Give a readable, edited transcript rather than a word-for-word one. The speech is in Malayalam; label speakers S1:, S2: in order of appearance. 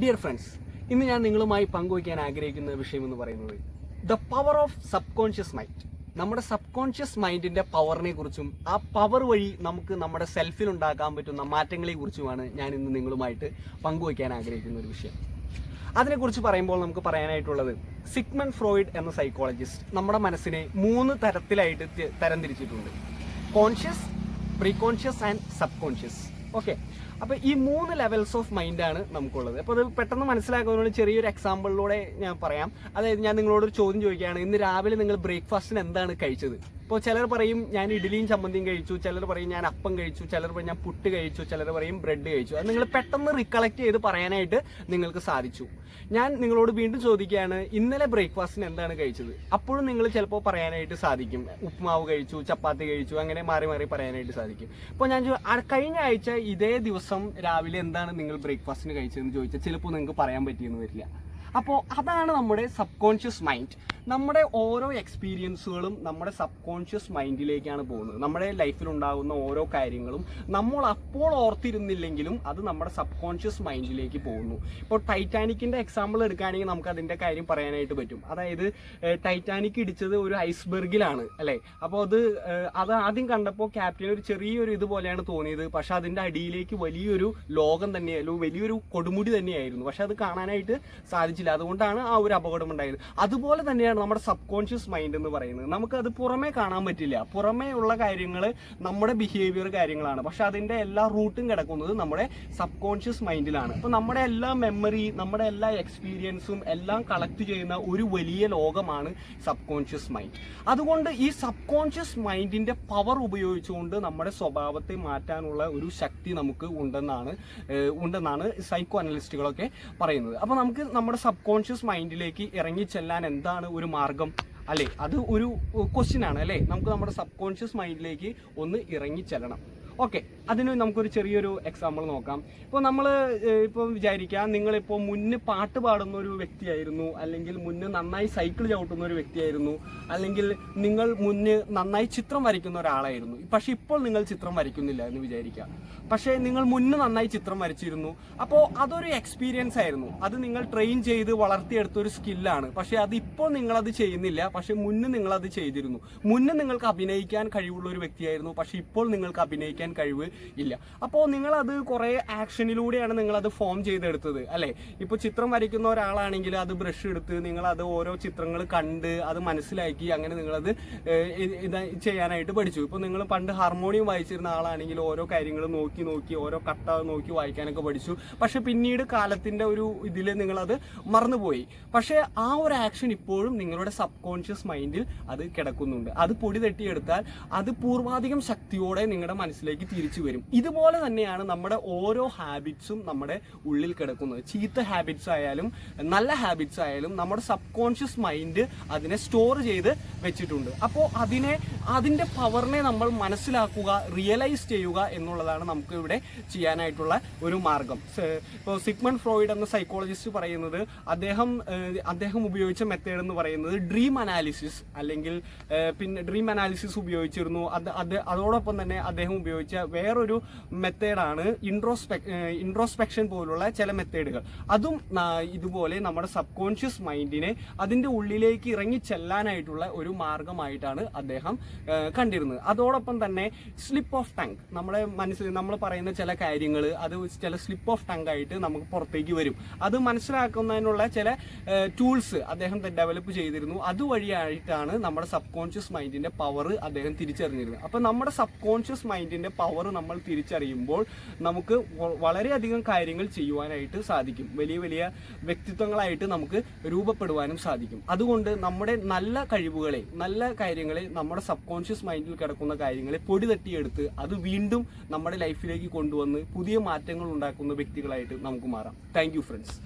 S1: ഡിയർ ഫ്രണ്ട്സ്, ഇന്ന് ഞാൻ നിങ്ങളുമായി പങ്കുവയ്ക്കാൻ ആഗ്രഹിക്കുന്ന വിഷയം എന്ന് പറയുന്നത് the power of sub conscious mind. നമ്മുടെ സബ് കോൺഷ്യസ് മൈൻഡിന്റെ പവറിനെ കുറിച്ചും ആ പവർ വഴി നമുക്ക് നമ്മുടെ സെൽഫിൽ ഉണ്ടാക്കാൻ പറ്റുന്ന മാറ്റങ്ങളെ കുറിച്ചുമാണ് ഞാൻ ഇന്ന് നിങ്ങളുമായിട്ട് പങ്കുവയ്ക്കാൻ ആഗ്രഹിക്കുന്ന ഒരു വിഷയം. അതിനെക്കുറിച്ച് പറയുമ്പോൾ നമുക്ക് പറയാനായിട്ടുള്ളത്, സിഗ്മണ്ട് ഫ്രോയിഡ് എന്ന സൈക്കോളജിസ്റ്റ് നമ്മുടെ മനസ്സിനെ 3 തരത്തിലായിട്ട് തരംതിരിച്ചിട്ടുണ്ട്: conscious, pre conscious and sub conscious. Okay, അപ്പോൾ ഈ 3 ലെവൽസ് ഓഫ് മൈൻഡാണ് നമുക്കുള്ളത്. അപ്പോൾ അത് പെട്ടെന്ന് മനസ്സിലാക്കുന്നതിന് ചെറിയൊരു എക്സാമ്പിളിലൂടെ ഞാൻ പറയാം. അതായത് ഞാൻ നിങ്ങളോടൊരു ചോദ്യം ചോദിക്കുകയാണ്, ഇന്ന് രാവിലെ നിങ്ങൾ ബ്രേക്ക്ഫാസ്റ്റിന് എന്താണ് കഴിച്ചത്? ഇപ്പോൾ ചിലർ പറയും ഞാൻ ഇഡ്ഡലിയും ചമ്മന്തിയും കഴിച്ചു, ചിലർ പറയും ഞാൻ അപ്പം കഴിച്ചു, ചിലർ പറയും ഞാൻ പുട്ട് കഴിച്ചു, ചിലർ പറയും ബ്രെഡ് കഴിച്ചു. അത് നിങ്ങൾ പെട്ടെന്ന് റിക്കളക്ട് ചെയ്ത് പറയാനായിട്ട് നിങ്ങൾക്ക് സാധിച്ചു. ഞാൻ നിങ്ങളോട് വീണ്ടും ചോദിക്കുകയാണ്, ഇന്നലെ ബ്രേക്ക്ഫാസ്റ്റിന് എന്താണ് കഴിച്ചത്? അപ്പോഴും നിങ്ങൾ ചിലപ്പോൾ പറയാനായിട്ട് സാധിക്കും, ഉപ്പുമാവ് കഴിച്ചു, ചപ്പാത്തി കഴിച്ചു, അങ്ങനെ മാറി മാറി പറയാനായിട്ട് സാധിക്കും. ഇപ്പോൾ ഞാൻ കഴിഞ്ഞ ആഴ്ച ഇതേ ദിവസം രാവിലെ എന്താണ് നിങ്ങൾ ബ്രേക്ക്ഫാസ്റ്റിന് കഴിച്ചതെന്ന് ചോദിച്ചാൽ ചിലപ്പോൾ നിങ്ങൾക്ക് പറയാൻ പറ്റിയെന്ന് വരില്ല. അപ്പോൾ അതാണ് നമ്മുടെ സബ് കോൺഷ്യസ് മൈൻഡ്. നമ്മുടെ ഓരോ എക്സ്പീരിയൻസുകളും നമ്മുടെ സബ് കോൺഷ്യസ് മൈൻഡിലേക്കാണ് പോകുന്നത്. നമ്മുടെ ലൈഫിൽ ഉണ്ടാകുന്ന ഓരോ കാര്യങ്ങളും നമ്മൾ അപ്പോൾ ഓർത്തിരുന്നില്ലെങ്കിലും അത് നമ്മുടെ സബ് കോൺഷ്യസ് മൈൻഡിലേക്ക് പോകുന്നു. ഇപ്പോൾ ടൈറ്റാനിക്കിൻ്റെ എക്സാമ്പിൾ എടുക്കുകയാണെങ്കിൽ നമുക്ക് അതിൻ്റെ കാര്യം പറയാനായിട്ട് പറ്റും. അതായത് ടൈറ്റാനിക് ഇടിച്ചത് ഒരു ഐസ്ബെർഗിലാണ് അല്ലേ. അപ്പോൾ അത് ആദ്യം കണ്ടപ്പോൾ ക്യാപ്റ്റൻ ഒരു ചെറിയൊരു ഇതുപോലെയാണ് തോന്നിയത്. പക്ഷെ അതിൻ്റെ അടിയിലേക്ക് വലിയൊരു ലോകം തന്നെയായിരുന്നു, വലിയൊരു കൊടുമുടി തന്നെയായിരുന്നു. പക്ഷെ അത് കാണാനായിട്ട് സാധിച്ചില്ല. അതുകൊണ്ടാണ് ആ ഒരു അപകടം ഉണ്ടായത്. അതുപോലെ തന്നെയാണ് നമ്മുടെ സബ് കോൺഷ്യസ് മൈൻഡ് എന്ന് പറയുന്നത്. നമുക്കത് പുറമേ കാണാൻ പറ്റില്ല. പുറമേ ഉള്ള കാര്യങ്ങൾ നമ്മുടെ ബിഹേവിയർ കാര്യങ്ങളാണ്. പക്ഷെ അതിൻ്റെ എല്ലാ റൂട്ടും കിടക്കുന്നത് നമ്മുടെ സബ് കോൺഷ്യസ് മൈൻഡിലാണ്. അപ്പോൾ നമ്മുടെ എല്ലാ മെമ്മറി, നമ്മുടെ എല്ലാ എക്സ്പീരിയൻസും എല്ലാം കളക്ട് ചെയ്യുന്ന ഒരു വലിയ ലോകമാണ് സബ് കോൺഷ്യസ് മൈൻഡ്. അതുകൊണ്ട് ഈ സബ് കോൺഷ്യസ് മൈൻഡിന്റെ പവർ ഉപയോഗിച്ചുകൊണ്ട് നമ്മുടെ സ്വഭാവത്തെ മാറ്റാനുള്ള ഒരു ശക്തി നമുക്ക് ഉണ്ടെന്നാണ് സൈക്കോ അനലിസ്റ്റുകളൊക്കെ പറയുന്നത്. അപ്പോൾ നമുക്ക് നമ്മുടെ സബ് കോൺഷ്യസ് മൈൻഡിലേക്ക് ഇറങ്ങിച്ചെല്ലാൻ എന്താണ് ഒരു മാർഗം അല്ലേ? അത് ഒരു ക്വസ്റ്റ്യൻ ആണ് അല്ലേ. നമുക്ക് നമ്മുടെ സബ് കോൺഷ്യസ് മൈൻഡിലേക്ക് ഒന്ന് ഇറങ്ങിച്ചെല്ലണം. ഓക്കെ, അതിന് നമുക്കൊരു ചെറിയൊരു എക്സാമ്പിൾ നോക്കാം. ഇപ്പോൾ നമ്മൾ വിചാരിക്കുക, നിങ്ങളിപ്പോൾ മുന്നേ പാട്ട് പാടുന്ന ഒരു വ്യക്തിയായിരുന്നു, അല്ലെങ്കിൽ മുന്നേ നന്നായി സൈക്കിൾ ചവിട്ടുന്ന ഒരു വ്യക്തിയായിരുന്നു, അല്ലെങ്കിൽ നിങ്ങൾ മുന്നേ നന്നായി ചിത്രം വരയ്ക്കുന്ന ഒരാളായിരുന്നു. പക്ഷെ ഇപ്പോൾ നിങ്ങൾ ചിത്രം വരയ്ക്കുന്നില്ല എന്ന് വിചാരിക്കുക. പക്ഷേ നിങ്ങൾ മുന്നേ നന്നായി ചിത്രം വരച്ചിരുന്നു. അപ്പോൾ അതൊരു എക്സ്പീരിയൻസ് ആയിരുന്നു. അത് നിങ്ങൾ ട്രെയിൻ ചെയ്ത് വളർത്തിയെടുത്ത ഒരു സ്കില്ലാണ്. പക്ഷേ അതിപ്പോൾ നിങ്ങളത് ചെയ്യുന്നില്ല. പക്ഷെ മുന്നേ നിങ്ങളത് ചെയ്തിരുന്നു. മുന്നേ നിങ്ങൾക്ക് അഭിനയിക്കാൻ കഴിവുള്ള ഒരു വ്യക്തിയായിരുന്നു. പക്ഷെ ഇപ്പോൾ നിങ്ങൾക്ക് അഭിനയിക്കാൻ കഴിവ് ഇല്ല. അപ്പോൾ നിങ്ങളത് കുറേ ആക്ഷനിലൂടെയാണ് നിങ്ങളത് ഫോം ചെയ്തെടുത്തത് അല്ലേ. ഇപ്പോൾ ചിത്രം വരയ്ക്കുന്ന ഒരാളാണെങ്കിൽ അത് ബ്രഷ് എടുത്ത് നിങ്ങളത് ഓരോ ചിത്രങ്ങൾ കണ്ട് അത് മനസ്സിലാക്കി അങ്ങനെ നിങ്ങളത് ചെയ്യാനായിട്ട് പഠിച്ചു. ഇപ്പോൾ നിങ്ങൾ പണ്ട് ഹാർമോണിയം വായിച്ചിരുന്ന ആളാണെങ്കിൽ ഓരോ കാര്യങ്ങൾ നോക്കി ഓരോ കട്ട നോക്കി വായിക്കാനൊക്കെ പഠിച്ചു. പക്ഷെ പിന്നീട് കാലത്തിൻ്റെ ഒരു ഇതിൽ നിങ്ങളത് മറന്നുപോയി. പക്ഷേ ആ ഒരു ആക്ഷൻ ഇപ്പോഴും നിങ്ങളുടെ സബ് കോൺഷ്യസ് മൈൻഡിൽ അത് കിടക്കുന്നുണ്ട്. അത് പൊടി തട്ടിയെടുത്താൽ അത് പൂർവാധികം ശക്തിയോടെ നിങ്ങളുടെ മനസ്സിലേക്ക് തിരിച്ചു വരും. ഇതുപോലെ തന്നെയാണ് നമ്മുടെ ഓരോ ഹാബിറ്റ്സും നമ്മുടെ ഉള്ളിൽ കിടക്കുന്നത്. ചീത്ത ഹാബിറ്റ്സ് ആയാലും നല്ല ഹാബിറ്റ്സ് ആയാലും നമ്മുടെ സബ് കോൺഷ്യസ് മൈൻഡ് അതിനെ സ്റ്റോർ ചെയ്ത് വെച്ചിട്ടുണ്ട്. അപ്പോൾ അതിൻ്റെ പവറിനെ നമ്മൾ മനസ്സിലാക്കുക, റിയലൈസ് ചെയ്യുക എന്നുള്ളതാണ് നമുക്ക് ഇവിടെ ചെയ്യാനായിട്ടുള്ള ഒരു മാർഗം. ഇപ്പോൾ സിഗ്മണ്ട് ഫ്രോയിഡ് എന്ന സൈക്കോളജിസ്റ്റ് പറയുന്നത്, അദ്ദേഹം ഉപയോഗിച്ച മെത്തേഡ് എന്ന് പറയുന്നത് ഡ്രീം അനാലിസിസ്, അല്ലെങ്കിൽ പിന്നെ ഡ്രീം അനാലിസിസ് ഉപയോഗിച്ചിരുന്നു. അതോടൊപ്പം തന്നെ അദ്ദേഹം ഉപയോഗിച്ച വേറൊരു മെത്തേഡാണ് ഇൻട്രോസ്പെക്ഷൻ പോലുള്ള ചില മെത്തേഡുകൾ. അതും ഇതുപോലെ നമ്മുടെ സബ് കോൺഷ്യസ് മൈൻഡിനെ അതിൻ്റെ ഉള്ളിലേക്ക് ഇറങ്ങി ചെല്ലാനായിട്ടുള്ള ഒരു മാർഗമായിട്ടാണ് അദ്ദേഹം കണ്ടിരുന്നത്. അതോടൊപ്പം തന്നെ സ്ലിപ്പ് ഓഫ് ടങ്, നമ്മുടെ മനസ്സിൽ നമ്മൾ പറയുന്ന ചില കാര്യങ്ങൾ അത് ചില സ്ലിപ്പ് ഓഫ് ടങ് ആയിട്ട് നമുക്ക് പുറത്തേക്ക് വരും. അത് മനസ്സിലാക്കുന്നതിനുള്ള ചില ടൂൾസ് അദ്ദേഹം ഡെവലപ്പ് ചെയ്തിരുന്നു. അതുവഴിയായിട്ടാണ് നമ്മുടെ സബ് കോൺഷ്യസ് മൈൻഡിന്റെ പവർ അദ്ദേഹം തിരിച്ചറിഞ്ഞിരുന്നത്. അപ്പം നമ്മുടെ സബ് കോൺഷ്യസ് മൈൻഡിന്റെ പവർ നമ്മൾ തിരിച്ചറിയുമ്പോൾ നമുക്ക് വളരെയധികം കാര്യങ്ങൾ ചെയ്യുവാനായിട്ട് സാധിക്കും. വലിയ വലിയ വ്യക്തിത്വങ്ങളായിട്ട് നമുക്ക് രൂപപ്പെടുവാനും സാധിക്കും. അതുകൊണ്ട് നമ്മുടെ നല്ല കഴിവുകളെ, നല്ല കാര്യങ്ങളെ, നമ്മുടെ സബ് കോൺഷ്യസ് മൈൻഡിൽ കിടക്കുന്ന കാര്യങ്ങളെ പൊടി തട്ടിയെടുത്ത് അത് വീണ്ടും നമ്മുടെ ലൈഫിലേക്ക് കൊണ്ടുവന്ന് പുതിയ മാറ്റങ്ങൾ ഉണ്ടാക്കുന്ന വ്യക്തികളായിട്ട് നമുക്ക് മാറാം. Thank you friends.